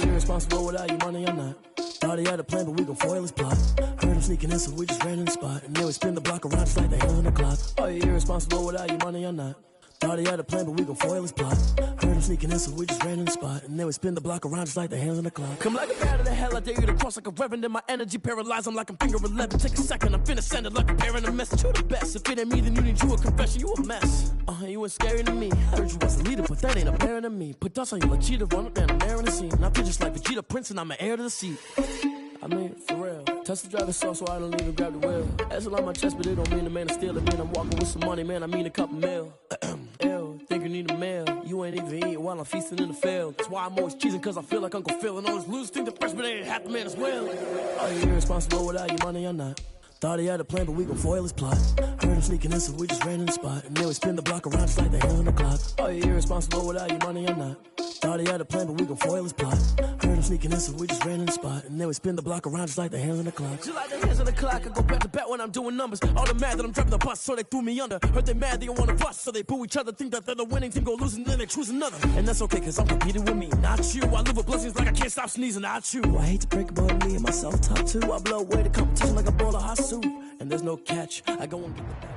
Irresponsible without your money or not. Thought he had a plan, but we gon' foil his plot. Heard him sneaking in, so we just ran in the spot. And then we spin the block around just like the hands on the clock. Are you irresponsible without your money or not? Thought he had a plan, but we gon' foil his plot. Heard him sneaking in, so we just ran in the spot. And then we spin the block around just like the hands on the clock. Come like a bat of the hell, I dare you to cross like a reverend. And my energy paralyzed, I'm like I'm finger 11. Take a second, I'm finna send it like a parent a message. You the best, if it ain't me, then you need you a confession. You a mess, you ain't scary to me. Heard you was a leader, but that ain't apparent to me. Put dust on you like cheetah, run up and I'm there in the scene. And I feel just like Vegeta Prince and I'm an heir to the seat. I mean, for real. Touch the driver's soft so I don't even grab the wheel. That's on my chest, but it don't mean the man to steal it. Man, I'm walking with some money, man, I mean a couple mil. Ew, think you need a meal. You ain't even eating while I'm feasting in the field. That's why I'm always cheesing, cause I feel like Uncle Phil. And all those losers think the freshman ain't half the man as well. Are you irresponsible without your money or not? Thought he had a plan, but we gon' foil his plot. Heard him sneaking in, so we just ran in the spot. And then we spin the block around just like the hands on the clock. Are you irresponsible without your money or not? Thought he had a plan, but we gon' foil his plot. Heard him sneaking in, so we just ran in the spot. And then we spin the block around just like the hands on the clock. Just like the hands on the clock, I go back to back when I'm doing numbers. All the mad that I'm driving the bus, so they threw me under. Heard they mad, they don't wanna bust, so they boo each other. Think that they're the winning team, go losing, then they choose another. And that's okay, cause I'm competing with me, not you. I live with blessings like I can't stop sneezing, not you. I hate to break about me and my self-talk too. I blow away the competition like a bowl of hot soup. And there's no catch, I go and get the back.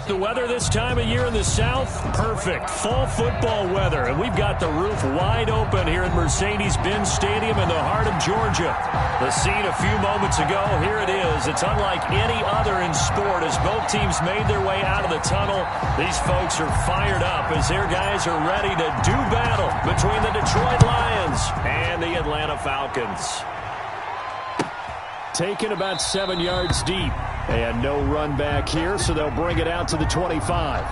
The weather this time of year in the South, perfect. Fall football weather. And we've got the roof wide open here at Mercedes-Benz Stadium in the heart of Georgia. The scene a few moments ago, here it is. It's unlike any other in sport as both teams made their way out of the tunnel. These folks are fired up as their guys are ready to do battle between the Detroit Lions and the Atlanta Falcons. Taken about 7 yards deep. And no run back here, so they'll bring it out to the 25.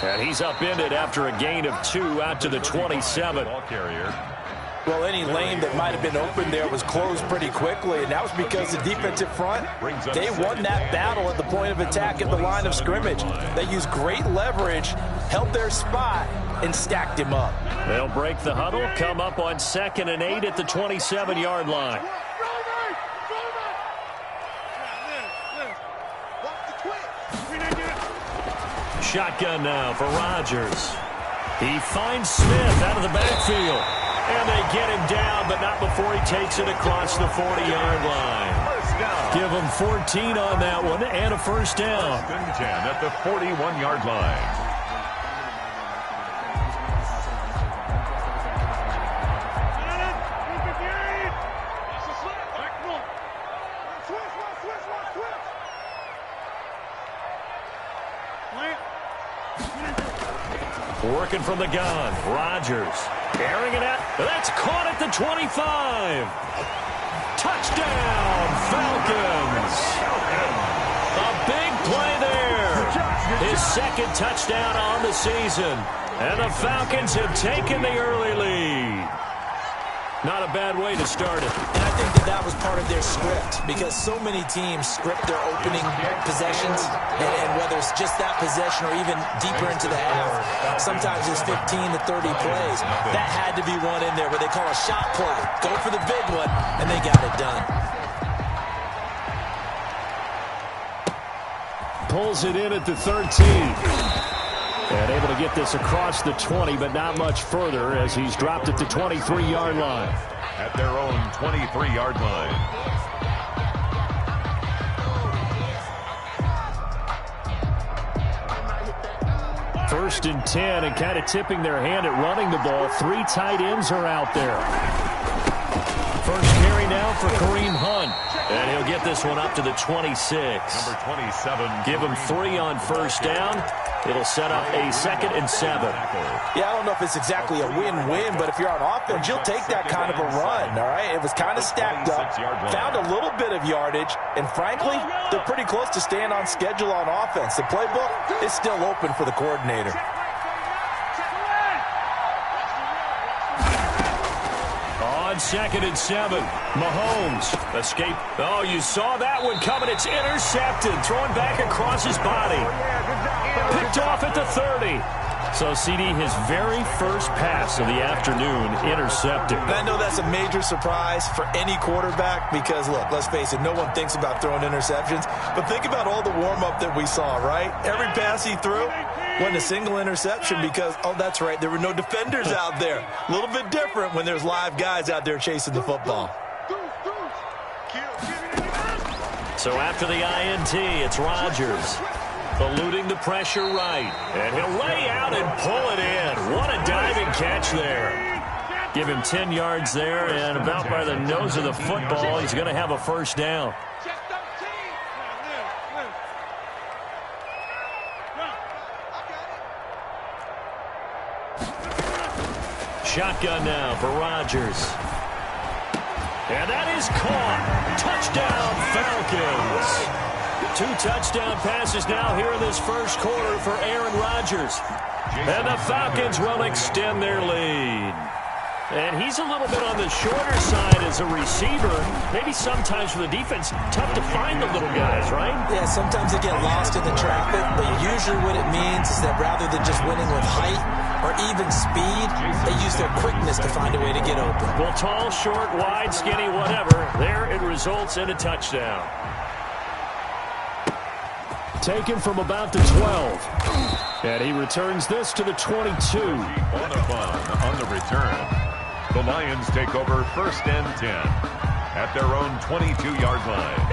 And he's upended after a gain of 2 out to the 27. Ball carrier. Well, any lane that might have been open there was closed pretty quickly, and that was because the defensive front, they won that battle at the point of attack at the line of scrimmage. They used great leverage, held their spot, and stacked him up. They'll break the huddle, come up on 2nd and 8 at the 27-yard line. Shotgun now for Rodgers. He finds Smith out of the backfield. And they get him down, but not before he takes it across the 40-yard line. Give him 14 on that one and a first down. 10 at the 41-yard line. Working from the gun. Rodgers airing it out. That's caught at the 25. Touchdown, Falcons. A big play there. His second touchdown on the season. And the Falcons have taken the early lead. Not a bad way to start it. And I think that was part of their script, because so many teams script their opening possessions, and whether it's just that possession or even deeper into the half, sometimes it's 15 to 30 plays. That had to be one in there where they call a shot play. Go for the big one, and they got it done. Pulls it in at the 13. And able to get this across the 20, but not much further as he's dropped at the 23-yard line. At their own 23-yard line. First and 10, and kind of tipping their hand at running the ball. 3 tight ends are out there. First carry now for Kareem Hunt. And he'll get this one up to the 26. Number 27. Give him 3 on first down. It'll set up a 2nd and 7. Yeah, I don't know if it's exactly a win-win, but if you're on offense, you'll take that kind of a run, all right? It was kind of stacked up, found a little bit of yardage, and frankly, they're pretty close to staying on schedule on offense. The playbook is still open for the coordinator. On 2nd and 7, Mahomes escape. Oh, you saw that one coming. It's intercepted, throwing back across his body. Picked off at the 30. So, CD, his very first pass of the afternoon intercepted. And I know that's a major surprise for any quarterback because, look, let's face it, no one thinks about throwing interceptions. But think about all the warm-up that we saw, right? Every pass he threw wasn't a single interception because, oh, that's right, there were no defenders out there. A little bit different when there's live guys out there chasing the football. So after the INT, it's Rodgers. Eluding the pressure right. And he'll lay out and pull it in. What a diving catch there. Give him 10 yards there, and about by the nose of the football, he's going to have a first down. Shotgun now for Rodgers. And that is caught. Touchdown, Falcons. 2 touchdown passes now here in this first quarter for Aaron Rodgers. And the Falcons will extend their lead. And he's a little bit on the shorter side as a receiver. Maybe sometimes for the defense, tough to find the little guys, right? Yeah, sometimes they get lost in the traffic, but usually what it means is that rather than just winning with height or even speed, they use their quickness to find a way to get open. Well, tall, short, wide, skinny, whatever, there it results in a touchdown. Taken from about the 12. And he returns this to the 22. Bonifon on the return. The Lions take over 1st and 10 at their own 22-yard line.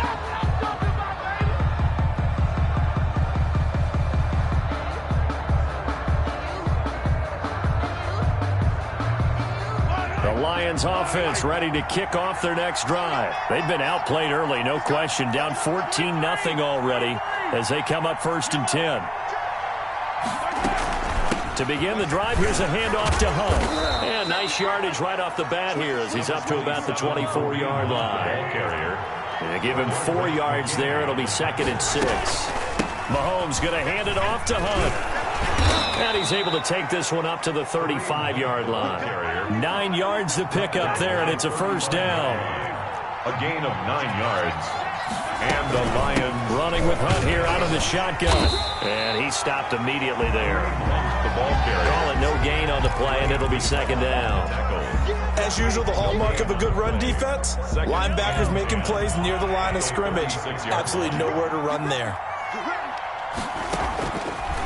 The Lions offense ready to kick off their next drive. They've been outplayed early, no question. Down 14-0 already as they come up 1st and 10. To begin the drive, here's a handoff to Hunt. And nice yardage right off the bat here as he's up to about the 24-yard line. They give him 4 yards there. It'll be 2nd and 6. Mahomes going to hand it off to Hunt. And he's able to take this one up to the 35-yard line. 9 yards to pick up there, and it's a first down. A gain of 9 yards. And the Lions running with Hunt here out of the shotgun. And he stopped immediately there. The ball carrier. Call it no gain on the play, and it'll be 2nd down. As usual, the hallmark of a good run defense, linebackers making plays near the line of scrimmage. Absolutely nowhere to run there.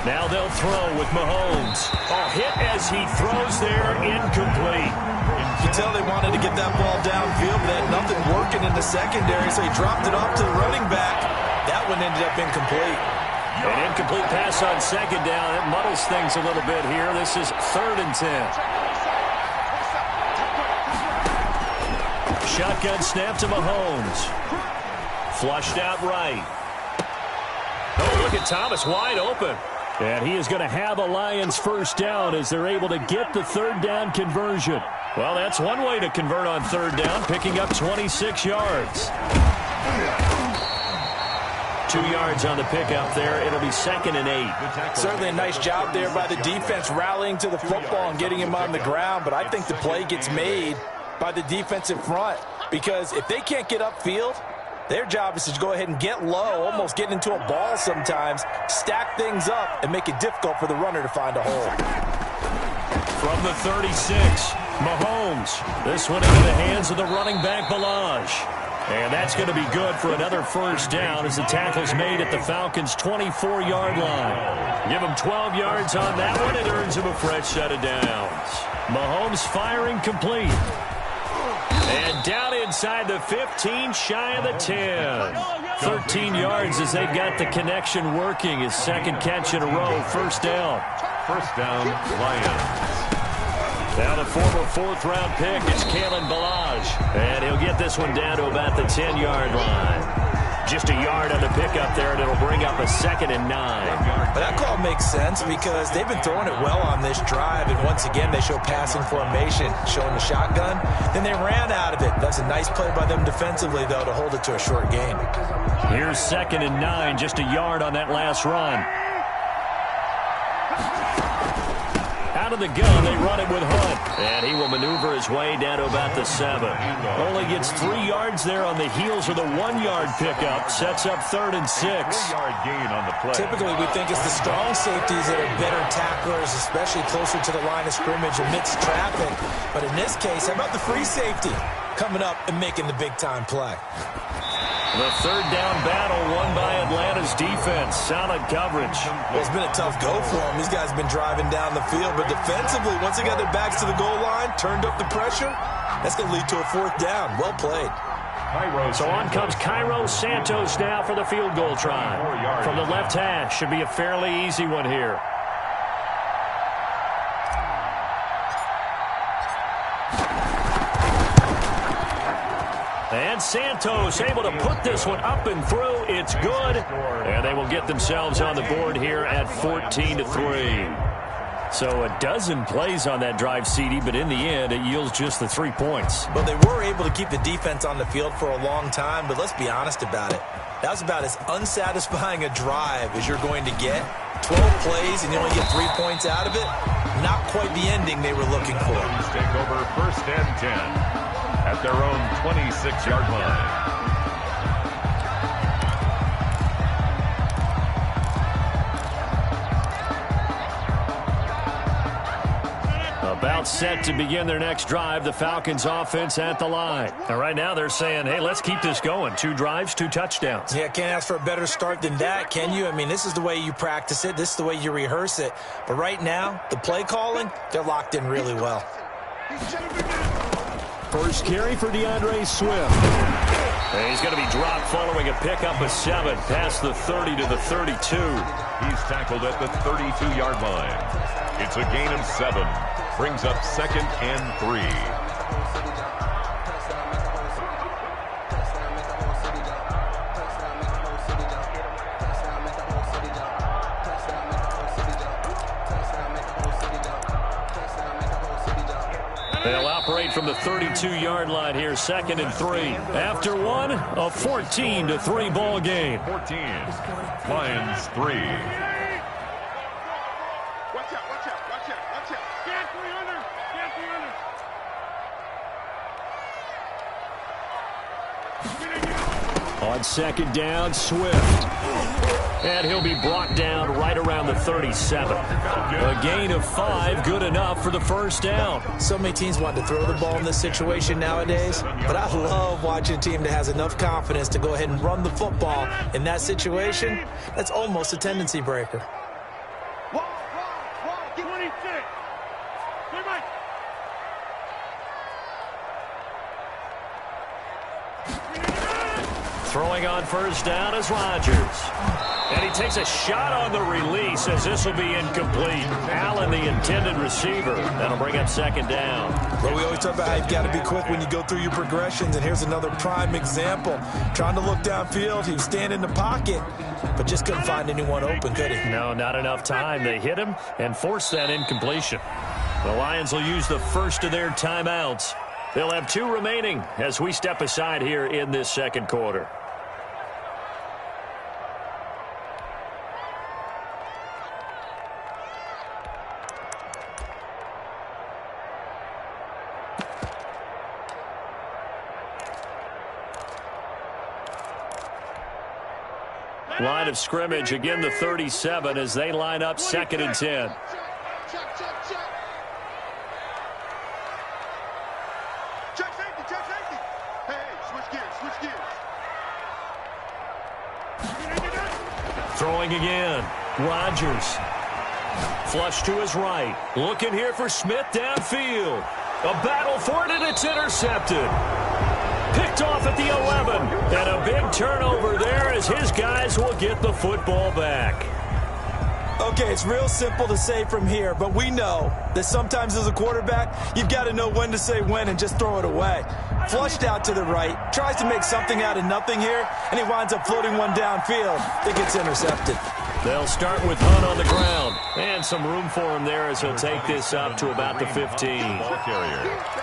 Now they'll throw with Mahomes. A hit as he throws there, incomplete. You can tell they wanted to get that ball downfield, but they had nothing working in the secondary, so he dropped it off to the running back. That one ended up incomplete. An incomplete pass on 2nd down. It muddles things a little bit here. This is 3rd and 10. Shotgun snap to Mahomes. Flushed out right. Oh, look at Thomas wide open. And he is going to have a Lions first down as they're able to get the third down conversion. Well, that's one way to convert on third down, picking up 26 yards. 2 yards on the pickup there. It'll be 2nd and 8. Certainly a nice job there by the defense rallying to the football and getting him on the ground, but I think the play gets made by the defensive front because if they can't get upfield, their job is to go ahead and get low, almost get into a ball sometimes, stack things up, and make it difficult for the runner to find a hole. From the 36, Mahomes. This one into the hands of the running back, Ballage. And that's going to be good for another first down as the tackle's made at the Falcons' 24-yard line. Give him 12 yards on that one. It earns him a fresh set of downs. Mahomes firing complete. And down inside the 15, shy of the 10. 13 yards as they've got the connection working. His second catch in a row, first down. First down, Lions. Now the former 4th-round pick is Kalen Ballage. And he'll get this one down to about the 10-yard line. Just a yard on the pickup there, and it'll bring up a 2nd and 9. But that call makes sense because they've been throwing it well on this drive, and once again they show passing formation, showing the shotgun. Then they ran out of it. That's a nice play by them defensively, though, to hold it to a short gain. Here's 2nd and 9, just a yard on that last run. Out of the gun, they run it with Hunt. And he will maneuver his way down to about the 7. Only gets 3 yards there on the heels of the 1-yard pickup. Sets up 3rd and 6. 3-yard gain on the play. Typically, we think it's the strong safeties that are better tacklers, especially closer to the line of scrimmage amidst traffic. But in this case, how about the free safety coming up and making the big-time play? The third down battle won by Atlanta's defense. Solid coverage. Well, it's been a tough go for them. These guys have been driving down the field, but defensively, once they got their backs to the goal line, turned up the pressure, that's going to lead to a 4th down. Well played. So on comes Cairo Santos now for the field goal try. From the left hash, should be a fairly easy one here. And Santos able to put this one up and through. It's good. And they will get themselves on the board here at 14-3. So a dozen plays on that drive, CD, but in the end, it yields just the 3 points. Well, they were able to keep the defense on the field for a long time, but let's be honest about it. That was about as unsatisfying a drive as you're going to get. 12 plays and you only get 3 points out of it. Not quite the ending they were looking for. Take over 1st and 10. At their own 26-yard line. About set to begin their next drive, the Falcons offense at the line. And right now they're saying, hey, let's keep this going. 2 drives, 2 touchdowns. Yeah, can't ask for a better start than that, can you? I mean, this is the way you practice it. This is the way you rehearse it. But right now, the play calling, they're locked in really well. First carry for DeAndre Swift. And he's going to be dropped following a pickup of 7 past the 30 to the 32. He's tackled at the 32-yard line. It's a gain of 7. Brings up 2nd and 3. They'll operate from the 32-yard line here, 2nd and 3. After one, a 14-3 ball game. 14. Lions 3. Watch out, watch out, watch out, watch out. Get 300, get 300. On 2nd down, Swift. And he'll be brought down right around the 37. A gain of 5, good enough for the first down. So many teams want to throw the ball in this situation nowadays, but I love watching a team that has enough confidence to go ahead and run the football. In that situation, that's almost a tendency breaker. Wall, 26. Clear back. Throwing on first down is Rodgers. And he takes a shot on the release as this will be incomplete. Allen, the intended receiver. That'll bring up second down. Well, we always talk about how you've got to be quick when you go through your progressions, and here's another prime example. Trying to look downfield, he was standing in the pocket, but just couldn't find anyone open, could he? No, not enough time. They hit him and forced that incompletion. The Lions will use the first of their timeouts. They'll have 2 remaining as we step aside here in this second quarter. Line of scrimmage, again the 37 as they line up 2nd and 10. Check safety. Hey, switch gears. Throwing again. Rodgers. Flush to his right. Looking here for Smith downfield. A battle for it, and it's intercepted. Picked off at the 11. And a big turnover there as his guys will get the football back. Okay, it's real simple to say from here, but we know that sometimes as a quarterback, you've got to know when to say when and just throw it away. Flushed out to the right, tries to make something out of nothing here, and he winds up floating one downfield that gets intercepted. They'll start with Hunt on the ground. And some room for him there as he'll take this up to about the 15.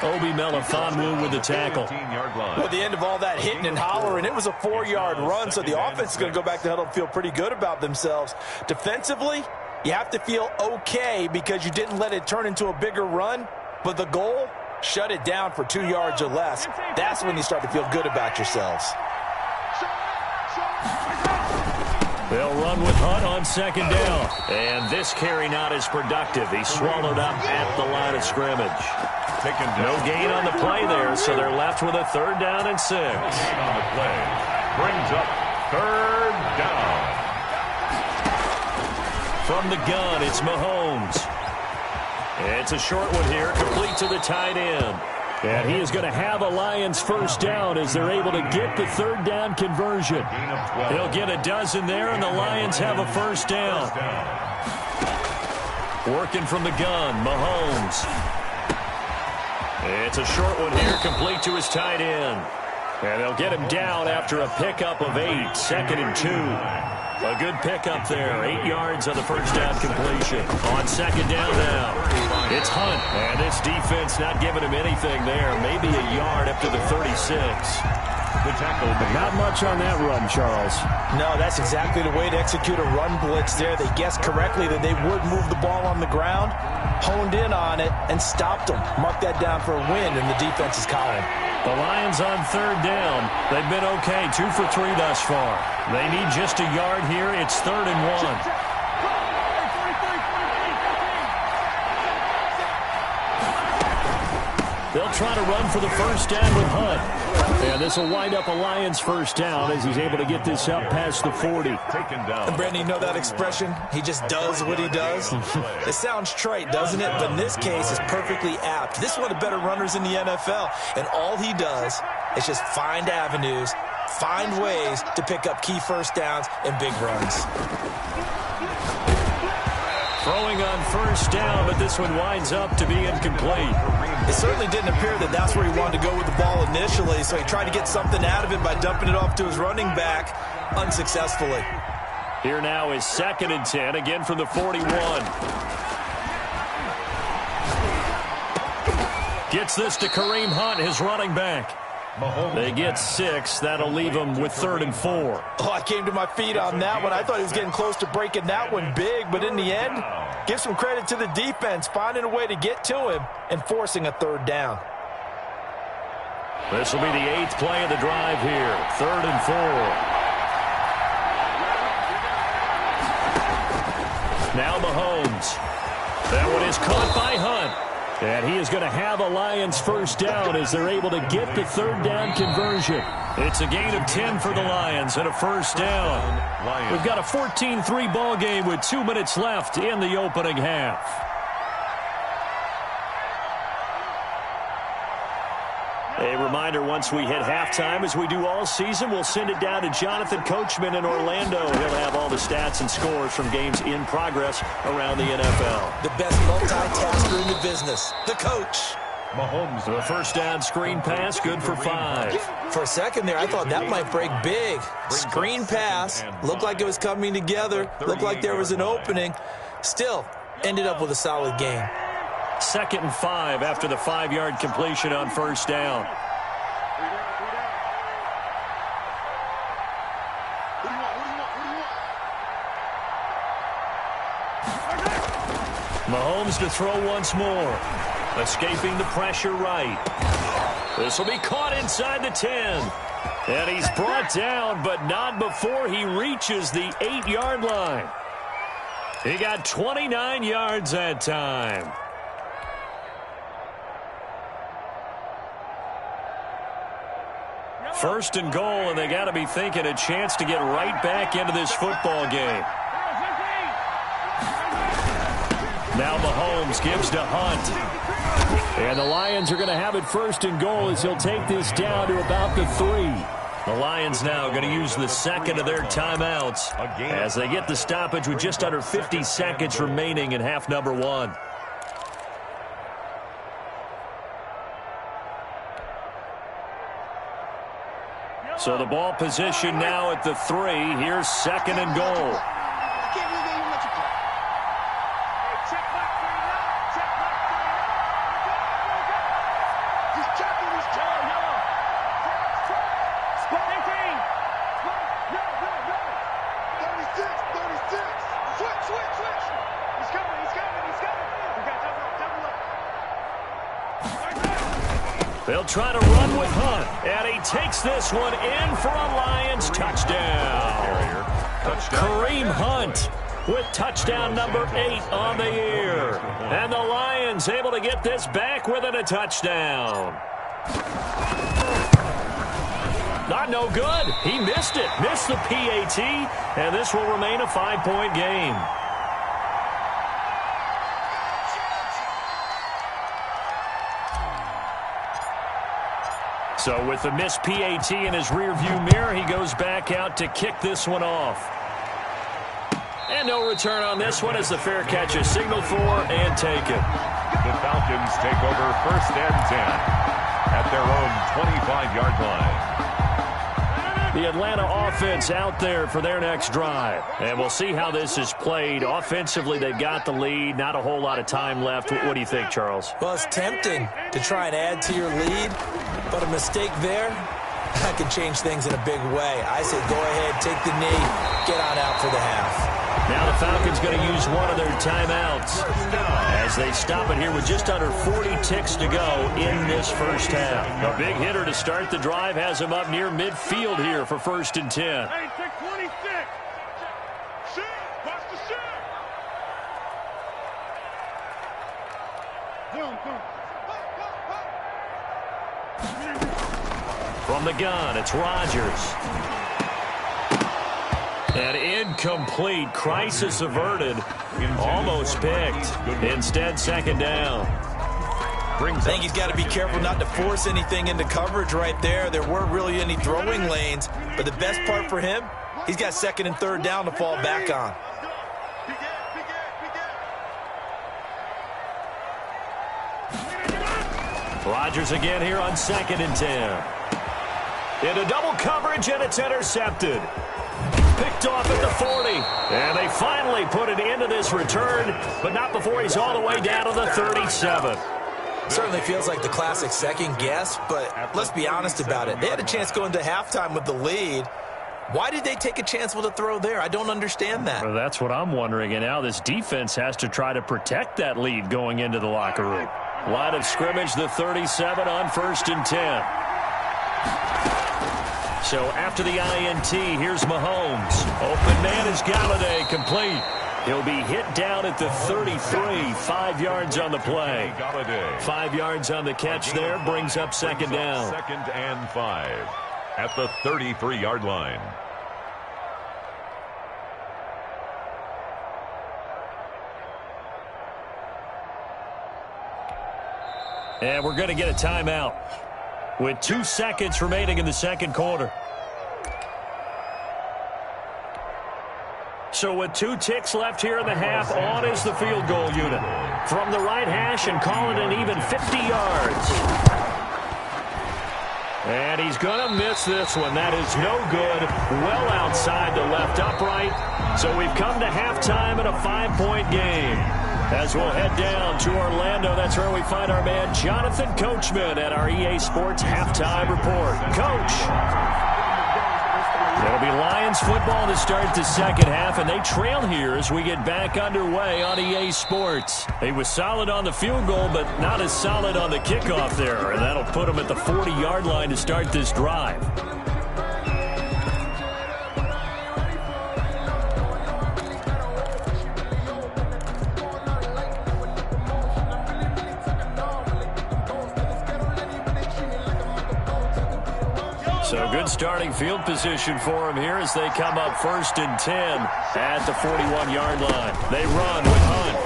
Obi Melifonwu with the tackle. Well, at the end of all that hitting and hollering, it was a 4-yard run, so the offense is going to go back to huddle and feel pretty good about themselves. Defensively, you have to feel okay because you didn't let it turn into a bigger run, but the goal, shut it down for 2 yards or less. That's when you start to feel good about yourselves. They'll run with Hunt on second down. And this carry not as productive. He's swallowed up at the line of scrimmage. No gain on the play there, so they're left with a 3rd down and 6. On the play brings up 3rd down. From the gun, it's Mahomes. It's a short one here, complete to the tight end. And he is going to have a Lions first down as they're able to get the 3rd down conversion. He'll get a dozen there, and the Lions have a first down. Working from the gun, Mahomes. It's a short one here, complete to his tight end. And they'll get him down after a pickup of 8, 2nd and 2. A good pickup there, 8 yards on the first down completion. On second down now, it's Hunt. And this defense not giving him anything there. Maybe a yard up to the 36. The tackle. Not much on that run, Charles. No, that's exactly the way to execute a run blitz there. They guessed correctly that they would move the ball on the ground, honed in on it, and stopped them. Mark that down for a win in the defense's column. The Lions on 3rd down. They've been okay, 2 for 3 thus far. They need just a yard here. It's 3rd and 1. They'll try to run for the first down with Hunt. And this will wind up a Lions first down as he's able to get this up past the 40. And Brandon, you know that expression? He just does what he does? It sounds trite, doesn't it? But in this case, it's perfectly apt. This is one of the better runners in the NFL. And all he does is just find avenues, find ways to pick up key first downs and big runs. Throwing on first down, but this one winds up to be incomplete. It certainly didn't appear that that's where he wanted to go with the ball initially, so he tried to get something out of it by dumping it off to his running back unsuccessfully. Here now is 2nd and 10, again from the 41. Gets this to Kareem Hunt, his running back. They get 6. That'll leave them with 3rd and 4. Oh, I came to my feet on that one. I thought he was getting close to breaking that one big, but in the end, give some credit to the defense, finding a way to get to him and forcing a 3rd down. This will be the 8th play of the drive here. 3rd and 4. Now Mahomes. That one is caught by Hunt. And he is going to have a Lions first down as they're able to get the 3rd down conversion. It's a gain of 10 for the Lions and a first down. We've got a 14-3 ball game with 2 minutes left in the opening half. A reminder, once we hit halftime, as we do all season, we'll send it down to Jonathan Coachman in Orlando. He'll have all the stats and scores from games in progress around the NFL. The best multitasker in the business, the coach. Mahomes, the first down screen pass, good for 5. For a second there, I thought that might break big. Screen pass, looked like it was coming together, looked like there was an opening. Still, ended up with a solid gain. 2nd and 5 after the 5-yard completion on first down. Mahomes to throw once more. Escaping the pressure right. This will be caught inside the 10. And he's brought down, but not before he reaches the 8-yard line. He got 29 yards that time. First and goal, and they got to be thinking a chance to get right back into this football game. Now Mahomes gives to Hunt. And the Lions are going to have it first and goal as he'll take this down to about the 3. The Lions now going to use the second of their timeouts as they get the stoppage with just under 50 seconds remaining in half number 1. So the ball position now at the 3. Here's 2nd and goal. They'll try to run with Hunt, and he takes this one in for a Lions touchdown. Kareem Hunt with touchdown number 8 on the year. And the Lions able to get this back within a touchdown. Not no good. He missed it. Missed the PAT, and this will remain a 5-point game. So with the missed PAT in his rearview mirror, he goes back out to kick this one off. And no return on this one as the fair catch is signaled for and taken. The Falcons take over 1st and 10 at their own 25-yard line. The Atlanta offense out there for their next drive. And we'll see how this is played. Offensively, they've got the lead. Not a whole lot of time left. What do you think, Charles? Well, it's tempting to try and add to your lead, but a mistake there, that can change things in a big way. I say go ahead, take the knee, get on out for the half. Now the Falcons going to use one of their timeouts as they stop it here with just under 40 ticks to go in this first half. A big hitter to start the drive has him up near midfield here for 1st and 10. Hey, take 26. Shoot. Watch the shoot. From the gun, it's Rodgers. And incomplete. Crisis averted. Almost picked. Instead, 2nd down. I think he's got to be careful not to force anything into coverage right there. There weren't really any throwing lanes. But the best part for him, he's got 2nd and 3rd down to fall back on. Rodgers again here on 2nd and 10. Into double coverage, and it's intercepted. Picked off at the 40. And they finally put an end to this return, but not before he's all the way down to the 37. Certainly feels like the classic second guess, but let's be honest about it. They had a chance going to halftime with the lead. Why did they take a chance with a throw there? I don't understand that. Well, that's what I'm wondering. And now this defense has to try to protect that lead going into the locker room. Line of scrimmage, the 37 on 1st and 10. So after the INT, here's Mahomes. Open man is Galladay, complete. He'll be hit down at the 33, 5 yards on the play. 5 yards on the catch there, brings up 2nd down. 2nd and 5 at the 33-yard line. And we're going to get a timeout. with 2 seconds remaining in the second quarter. So with 2 ticks left here in the half, on is the field goal unit. From the right hash and call it an even 50 yards. And he's going to miss this one. That is no good. Well outside the left upright. So we've come to halftime in a 5-point game. As we'll head down to Orlando, that's where we find our man Jonathan Coachman at our EA Sports Halftime Report. Coach. It'll be Lions football to start the second half, and they trail here as we get back underway on EA Sports. He was solid on the field goal, but not as solid on the kickoff there, and that'll put him at the 40-yard line to start this drive. So good starting field position for him here as they come up 1st and 10 at the 41-yard line. They run with Hunt.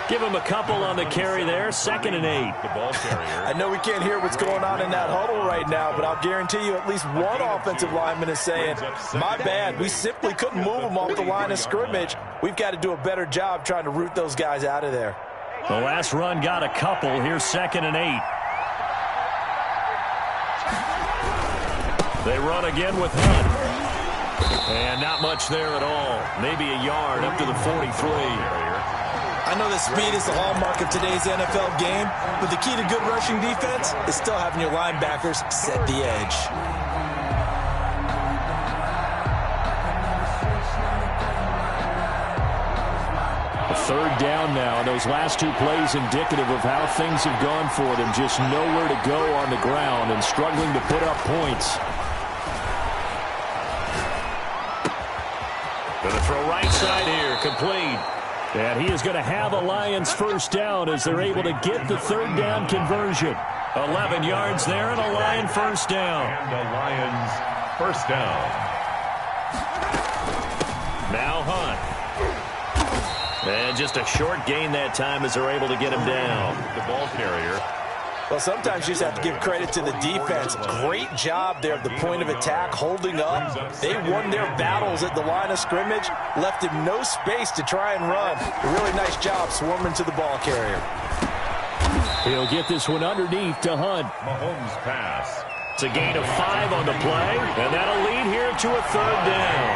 Give him a couple on the carry there. 2nd and 8. The ball carrier. I know we can't hear what's going on in that huddle right now, but I'll guarantee you at least one offensive lineman is saying, my bad, we simply couldn't move them off the line of scrimmage. We've got to do a better job trying to root those guys out of there. The last run got a couple. Here's 2nd and 8. They run again with Hunt. And not much there at all. Maybe a yard up to the 43. I know that speed is the hallmark of today's NFL game, but the key to good rushing defense is still having your linebackers set the edge. A 3rd down now. Those last 2 plays indicative of how things have gone for them. Just nowhere to go on the ground and struggling to put up points. Going to throw right side here, complete. And he is going to have a Lions first down as they're able to get the 3rd down conversion. 11 yards there and a Lion first down. And the Lions first down. Now Hunt. And just a short gain that time as they're able to get him down. The ball carrier. Well, sometimes you just have to give credit to the defense. Great job there at the point of attack, holding up. They won their battles at the line of scrimmage, left him no space to try and run. A really nice job swarming to the ball carrier. He'll get this one underneath to Hunt. Mahomes pass. It's a gain of 5 on the play, and that'll lead here to a 3rd down.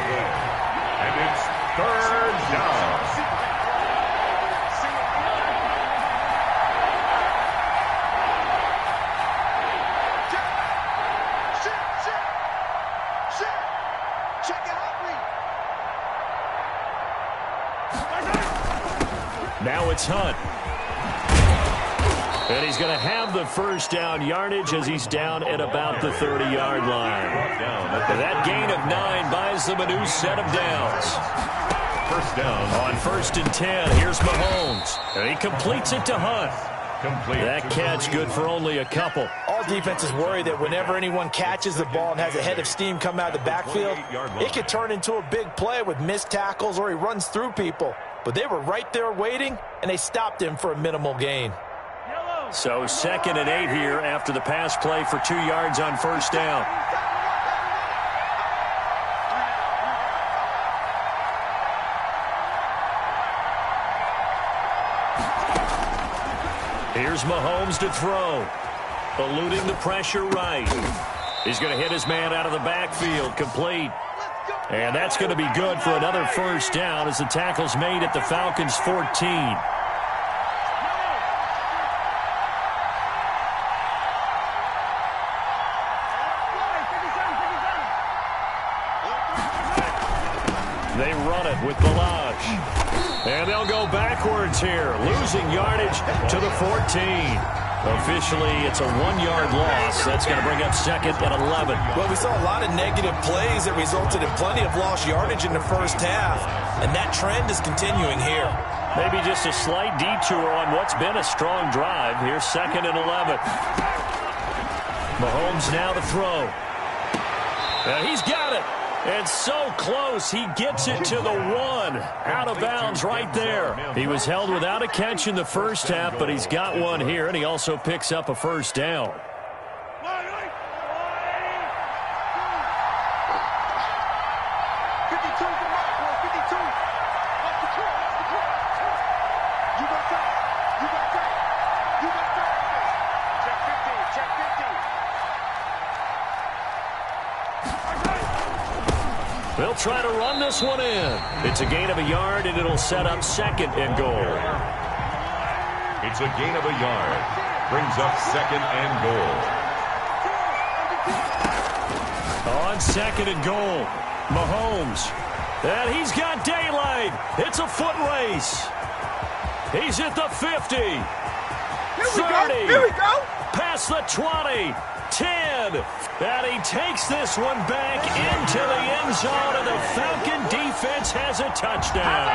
And it's 3rd down. Now it's Hunt. And he's going to have the first down yardage as he's down at about the 30-yard line. That gain of 9 buys them a new set of downs. First down. On 1st and 10, here's Mahomes. And he completes it to Hunt. Complete. That catch good for only a couple. All defenses worry that whenever anyone catches the ball and has a head of steam come out of the backfield, it could turn into a big play with missed tackles or he runs through people. But they were right there waiting, and they stopped him for a minimal gain. So 2nd and 8 here after the pass play for 2 yards on 1st down. Here's Mahomes to throw. Eluding the pressure right. He's going to hit his man out of the backfield. Complete. And that's going to be good for another first down as the tackle's made at the Falcons' 14. They run it with Balaj. And they'll go backwards here, losing yardage to the 14. Officially, it's a 1-yard loss. That's going to bring up 2nd and 11. Well, we saw a lot of negative plays that resulted in plenty of lost yardage in the first half, and that trend is continuing here. Maybe just a slight detour on what's been a strong drive. Here's 2nd and 11. Mahomes now to throw. He's got it. And so close, he gets it to the 1. Out of bounds right there. He was held without a catch in the first half, but he's got one here, and he also picks up a first down. try to run this one in. It's a gain of a yard, and it'll set up 2nd and goal. It's a gain of a yard. Brings up 2nd and goal. On 2nd and goal, Mahomes. And he's got daylight. It's a foot race. He's at the 50. 30. Here we go. Past the 20. 10. And he takes this one back into the end zone, and the Falcon defense has a touchdown.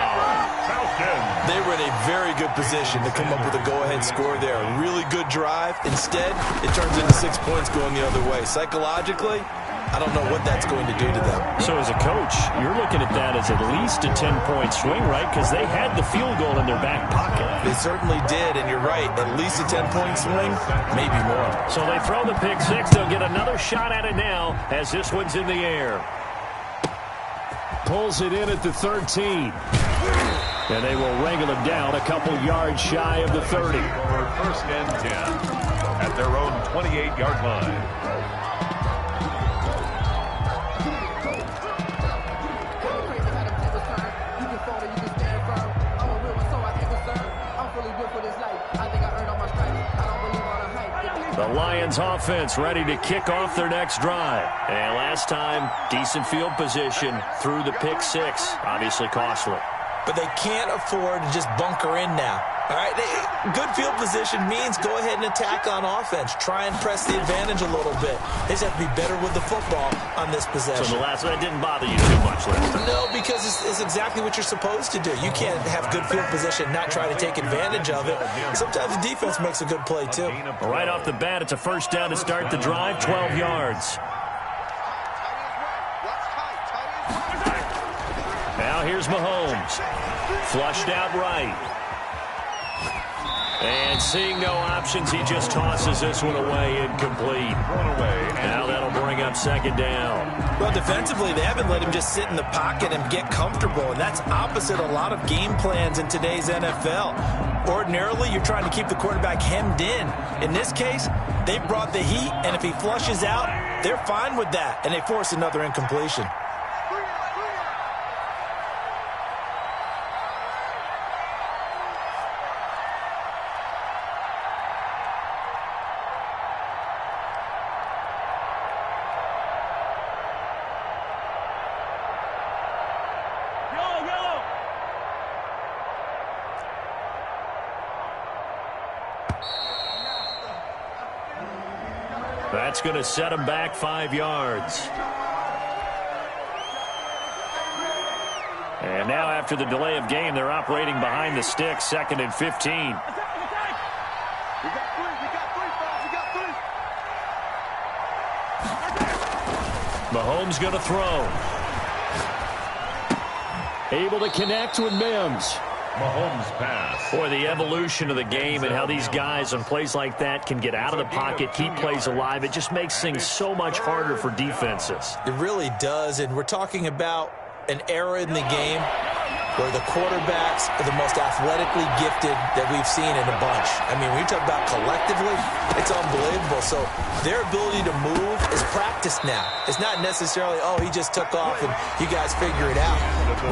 Falcons. They were in a very good position to come up with a go-ahead score there. A really good drive. Instead, it turns into 6 points going the other way. Psychologically, I don't know what that's going to do to them. So as a coach, you're looking at that as at least a 10-point swing, right? Because they had the field goal in their back pocket. They certainly did, and you're right. At least a 10-point swing, maybe more. So they throw the pick six. They'll get another shot at it now as this one's in the air. Pulls it in at the 13. And they will wrangle him down a couple yards shy of the 30. For 1st and 10 at their own 28-yard line. The Lions offense ready to kick off their next drive. And last time, decent field position through the pick six. Obviously costly. But they can't afford to just bunker in now. All right, good field position means go ahead and attack on offense. Try and press the advantage a little bit. They just have to be better with the football on this possession. So the last one didn't bother you too much last time? No, because it's exactly what you're supposed to do. You can't have good field position and not try to take advantage of it. Sometimes the defense makes a good play, too. Right off the bat, it's a 1st down to start the drive, 12 yards. Now here's Mahomes. Flushed out right. And seeing no options, he just tosses this one away, incomplete. Now that'll bring up 2nd down. Well, defensively, they haven't let him just sit in the pocket and get comfortable, and that's opposite a lot of game plans in today's NFL. Ordinarily, you're trying to keep the quarterback hemmed in. In this case, they brought the heat, and if he flushes out, they're fine with that, and they force another incompletion. That's going to set him back 5 yards. And now after the delay of game, they're operating behind the sticks, 2nd and 15. We got three. Mahomes going to throw. Able to connect with Mims. Mahomes pass. Boy, the evolution of the game and how these guys on plays like that can get out of the pocket, keep plays alive, it just makes things so much harder for defenses. It really does, and we're talking about an era in the game where the quarterbacks are the most athletically gifted that we've seen in a bunch. I mean, when you talk about collectively, it's unbelievable. So their ability to move is practiced now. It's not necessarily, oh, he just took off and you guys figure it out.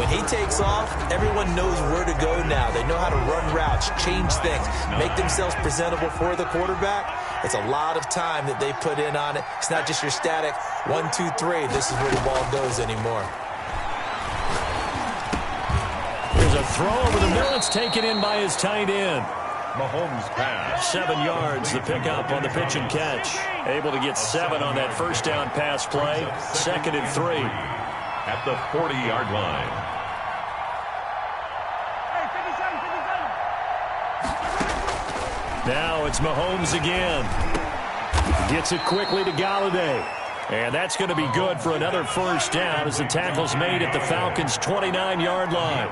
When he takes off, everyone knows where to go now. They know how to run routes, change things, make themselves presentable for the quarterback. It's a lot of time that they put in on it. It's not just your static 1, 2, 3. This is where the ball goes anymore. There's a throw over the middle. It's taken in by his tight end. Mahomes pass. 7 yards, the pickup on the pitch and catch. Able to get 7 on that 1st down pass play. 2nd and 3. At the 40-yard line. Now it's Mahomes again. Gets it quickly to Galladay. And that's going to be good for another 1st down as the tackle's made at the Falcons' 29-yard line.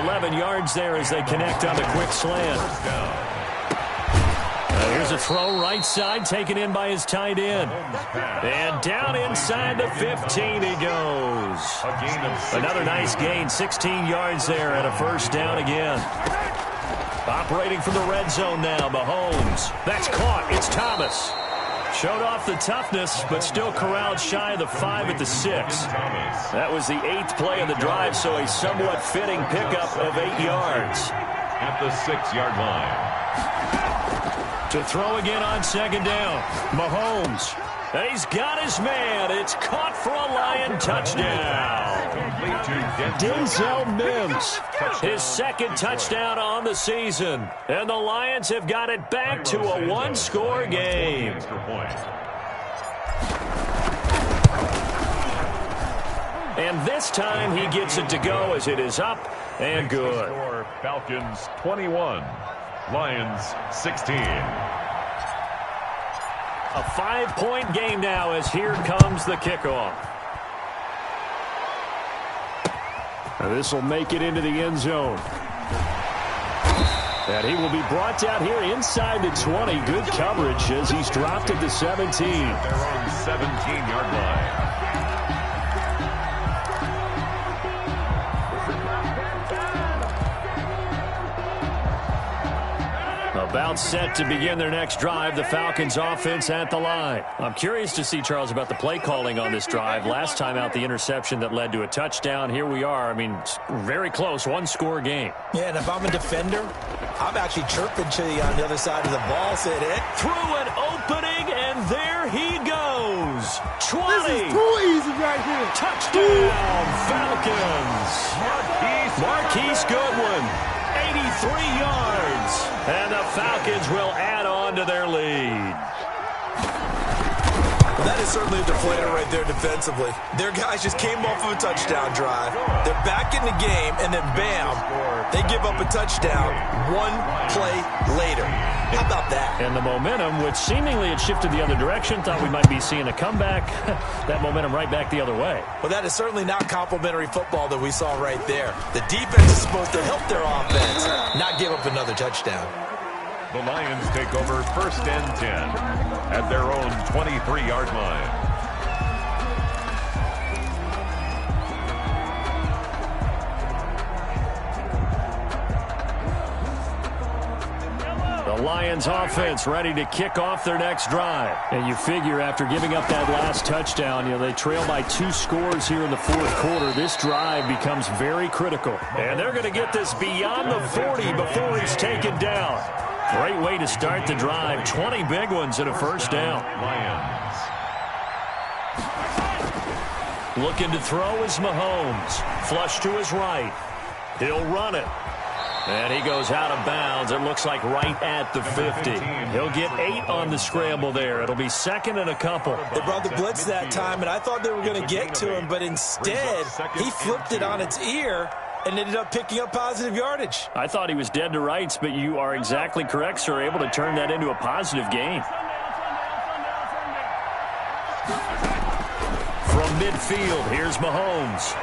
11 yards there as they connect on the quick slant. Here's a throw right side, taken in by his tight end. And down inside the 15 he goes. Another nice gain, 16 yards there and a 1st down again. Operating from the red zone now, Mahomes. That's caught. It's Thomas. Showed off the toughness, but still corralled shy of the 5 at the 6. That was the 8th play of the drive, so a somewhat fitting pickup of 8 yards. At the 6-yard line. To throw again on second down. Mahomes. And he's got his man. It's caught for a Lion touchdown. Denzel Mims, his second touchdown on the season. And the Lions have got it back to a one-score game. And this time he gets it to go as it is up and good. Falcons 21, Lions 16. A 5-point game now as here comes the kickoff. This will make it into the end zone. And he will be brought down here inside the 20. Good coverage as he's dropped at the 17. Their own 17-yard line. About set to begin their next drive, the Falcons offense at the line. I'm curious to see, Charles, about the play calling on this drive. Last time out, the interception that led to a touchdown. Here we are. I mean, very close, one-score game. Yeah, and if I'm a defender, I'm actually chirping to you on the other side of the ball. Said it. Through an opening, and there he goes. 20. This is too easy right here. Touchdown, Falcons. Marquise Goodwin. 83 yards, and the Falcons will add on to their lead. Well, that is certainly a deflator right there defensively. Their guys just came off of a touchdown drive. They're back in the game, and then bam, they give up a touchdown one play later. How about that? And the momentum, which seemingly had shifted the other direction, thought we might be seeing a comeback. That momentum right back the other way. Well, that is certainly not complimentary football that we saw right there. The defense is supposed to help their offense, not give up another touchdown. The Lions take over 1st and 10 at their own 23-yard line. The Lions offense ready to kick off their next drive. And you figure after giving up that last touchdown, they trail by 2 scores here in the 4th quarter. This drive becomes very critical. And they're going to get this beyond the 40 before he's taken down. Great way to start the drive. 20 big ones and a first down. Lions. Looking to throw is Mahomes. Flush to his right. He'll run it. And he goes out of bounds. It looks like right at the 50. He'll get 8 on the scramble there. It'll be 2nd and a couple. They brought the blitz that time, and I thought they were going to get to him, but instead he flipped it on its ear and ended up picking up positive yardage. I thought he was dead to rights, but you are exactly correct, sir. Able to turn that into a positive gain. From midfield, here's Mahomes.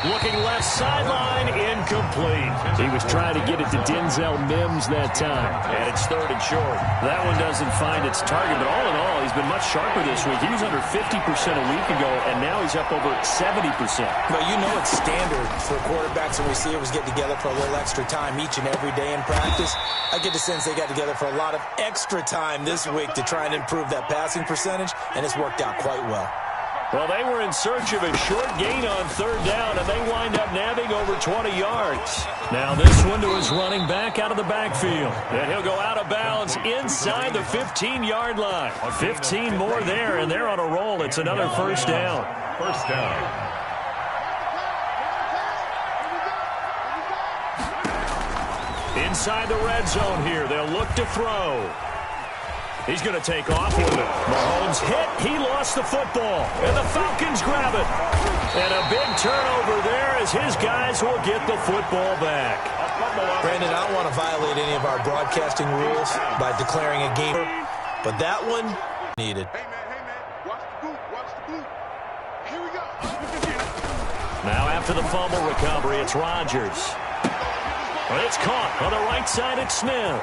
Looking left sideline, incomplete. He was trying to get it to Denzel Mims that time, and it's 3rd and short. That one doesn't find its target, but all in all, he's been much sharper this week. He was under 50% a week ago, and now he's up over 70%. Well, you know it's standard for quarterbacks and receivers get together for a little extra time each and every day in practice. I get the sense they got together for a lot of extra time this week to try and improve that passing percentage, and it's worked out quite well. Well, they were in search of a short gain on 3rd down, and they wind up nabbing over 20 yards. Now this one to his running back out of the backfield. And he'll go out of bounds inside the 15-yard line. 15 more there, and they're on a roll. It's another first down. First down. Inside the red zone here. They'll look to throw. He's going to take off with it. Mahomes hit. He lost the football. And the Falcons grab it. And a big turnover there as his guys will get the football back. Brandon, I don't want to violate any of our broadcasting rules by declaring a game, but that one needed. Hey, man, watch the boot, watch the boot. Here we go. Now after the fumble recovery, it's Rodgers. But it's caught on the right side. It's Smith.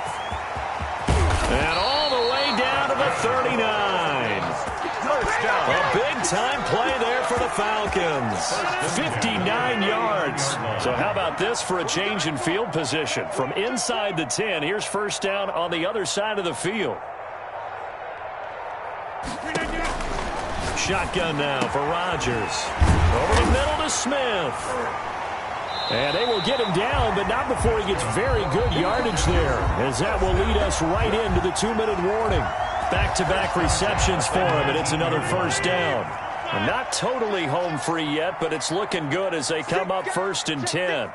And all the way down to the 39. A big-time play there for the Falcons. 59 yards. So how about this for a change in field position? From inside the 10, here's first down on the other side of the field. Shotgun now for Rodgers. Over the middle to Smith. And they will get him down, but not before he gets very good yardage there, as that will lead us right into the 2-minute warning. Back-to-back receptions for him, and it's another first down. Not totally home free yet, but it's looking good as they come up 1st and 10.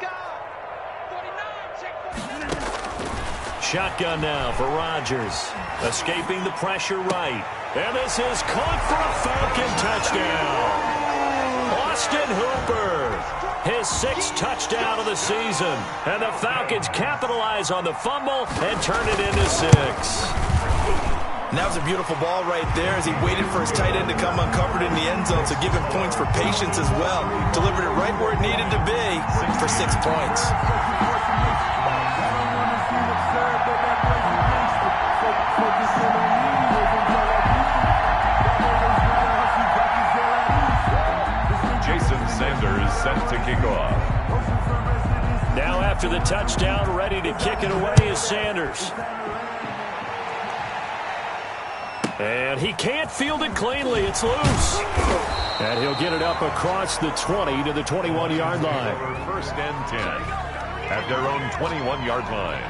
Shotgun now for Rodgers. Escaping the pressure right. And this is caught for a Falcon touchdown. Austin Hooper, his 6th touchdown of the season. And the Falcons capitalize on the fumble and turn it into 6. And that was a beautiful ball right there as he waited for his tight end to come uncovered in the end zone, so give him points for patience as well. Delivered it right where it needed to be for 6 points. Sanders set to kick off. Now after the touchdown, ready to kick it away is Sanders. And he can't field it cleanly. It's loose. And he'll get it up across the 20 to the 21-yard line. 1st and 10 at their own 21-yard line.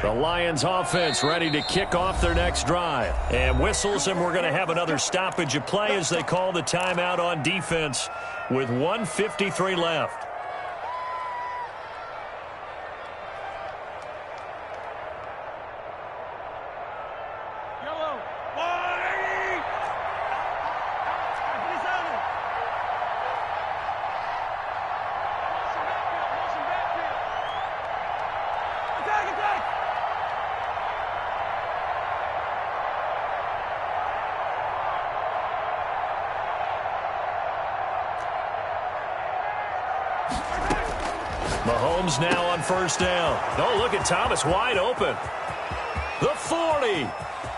The Lions offense ready to kick off their next drive. And whistles, and we're going to have another stoppage of play as they call the timeout on defense with 1:53 left. Mahomes now on 1st down. Oh, look at Thomas wide open. The 40.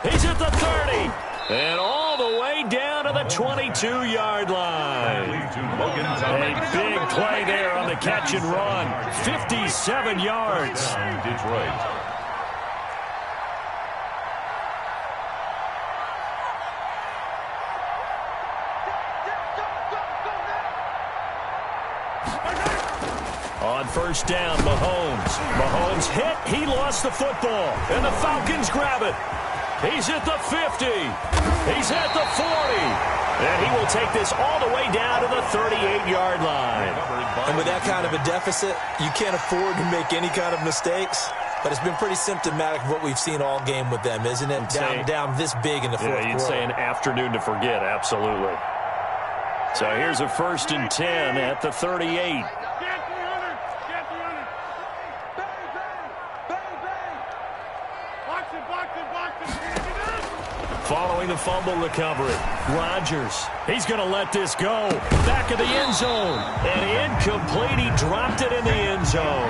He's at the 30. And all the way down to the 22-yard line. A big play there on the catch and run. 57 yards. Detroit. On 1st down, Mahomes. Mahomes hit. He lost the football. And the Falcons grab it. He's at the 50. He's at the 40. And he will take this all the way down to the 38-yard line. And with that kind of a deficit, you can't afford to make any kind of mistakes. But it's been pretty symptomatic of what we've seen all game with them, isn't it? Down this big in the fourth quarter. You'd say an afternoon to forget, absolutely. So here's a 1st and 10 at the 38. Following the fumble recovery, Rodgers, he's going to let this go. Back of the end zone. And incomplete. He dropped it in the end zone.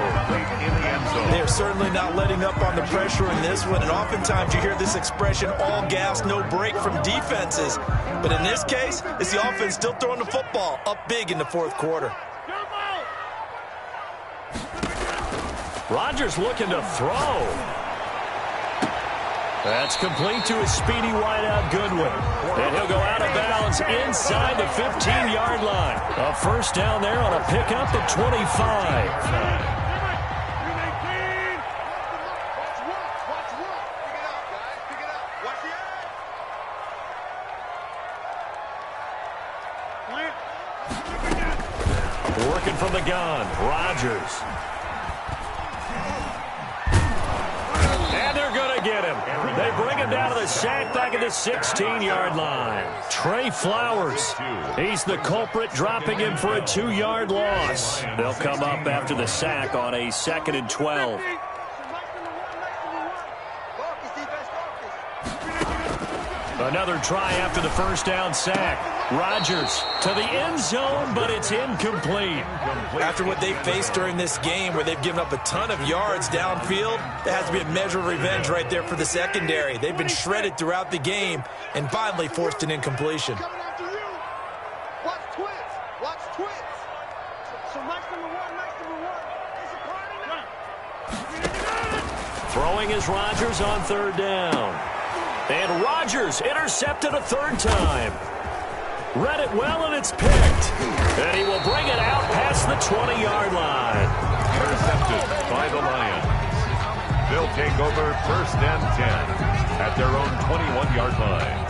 They're certainly not letting up on the pressure in this one. And oftentimes you hear this expression, all gas, no break from defenses. But in this case, it's the offense still throwing the football up big in the fourth quarter. Rodgers looking to throw. That's complete to his speedy wideout Goodwin. And he'll go out of bounds inside the 15-yard line. A 1st down there on a pickup at 25. Working from the gun, Rodgers. And they're going to get him. They bring him down to the sack back at the 16-yard line. Trey Flowers, he's the culprit, dropping him for a 2-yard loss. They'll come up after the sack on a 2nd and 12. Another try after the first down sack. Rodgers to the end zone, but it's incomplete. After what they faced during this game where they've given up a ton of yards downfield, there has to be a measure of revenge right there for the secondary. They've been shredded throughout the game and finally forced an incompletion. Watch twins. Watch twins. So Mike's number one. It's a party. Throwing is Rodgers on third down. And Rodgers intercepted a third time. Read it well, and it's picked. And he will bring it out past the 20-yard line. Intercepted by the Lions. They'll take over first and 10 at their own 21-yard line.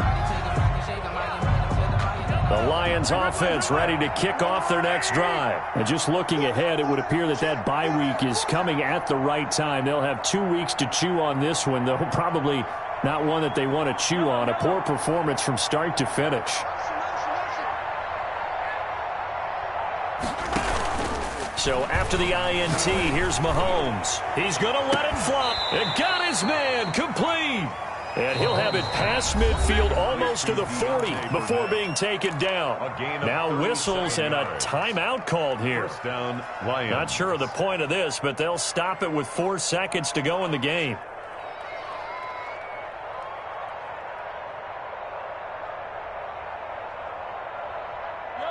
The Lions offense ready to kick off their next drive. And just looking ahead, it would appear that bye week is coming at the right time. They'll have 2 weeks to chew on this one, though probably not one that they want to chew on. A poor performance from start to finish. So after the INT, here's Mahomes. He's going to let it flop. And got his man complete. And he'll have it past midfield almost to the 40 before being taken down. Now whistles and a timeout called here. Not sure of the point of this, but they'll stop it with 4 seconds to go in the game.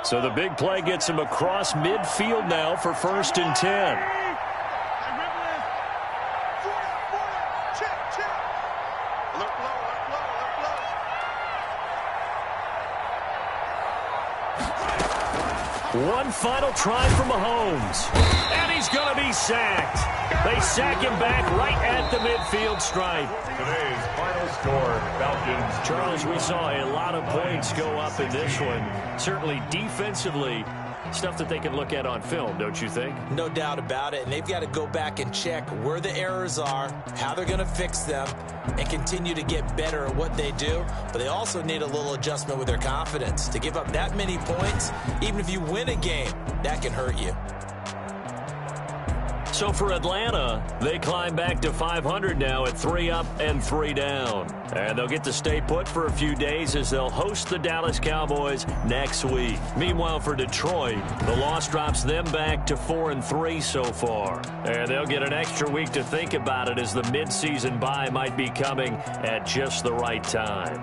So the big play gets him across midfield now for first and 10. One final try for Mahomes. And he's going to be sacked. They sack him back right at the midfield stripe. Today's final score, Falcons. Charles, we saw a lot of points go up in this one. Certainly defensively, stuff that they can look at on film, don't you think? No doubt about it. And they've got to go back and check where the errors are, how they're going to fix them, and continue to get better at what they do. But they also need a little adjustment with their confidence. To give up that many points, even if you win a game, that can hurt you. So for Atlanta, they climb back to 500 now at 3 up and 3 down. And they'll get to stay put for a few days as they'll host the Dallas Cowboys next week. Meanwhile, for Detroit, the loss drops them back to 4-3 so far. And they'll get an extra week to think about it as the midseason bye might be coming at just the right time.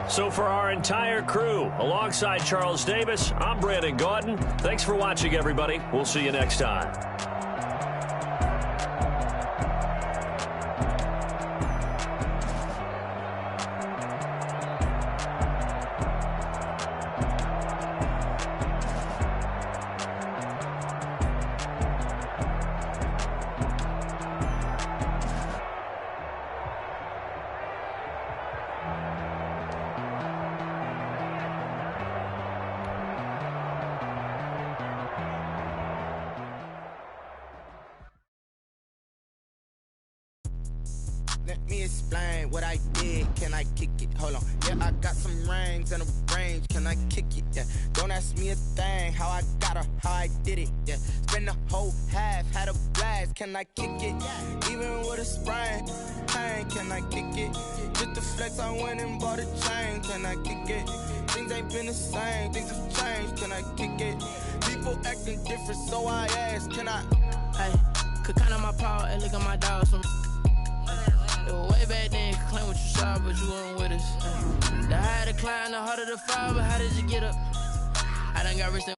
So for our entire crew, alongside Charles Davis, I'm Brandon Gordon. Thanks for watching, everybody. We'll see you next time. Let me explain what I did. Can I kick it? Hold on. Yeah, I got some rings and a range. Can I kick it? Yeah. Don't ask me a thing. How I got her, how I did it. Yeah. Spend the whole half, had a blast. Can I kick it? Even with a sprain. Pain, can I kick it? Just the flex, I went and bought a chain. Can I kick it? Things ain't been the same. Things have changed. Can I kick it? People acting different, so I ask. Can I? Hey, could count on my power and look at my dogs from. It was way back then, could claim what you saw, but you weren't with us. The higher the climb, the harder the fall, but how did you get up? I done got rich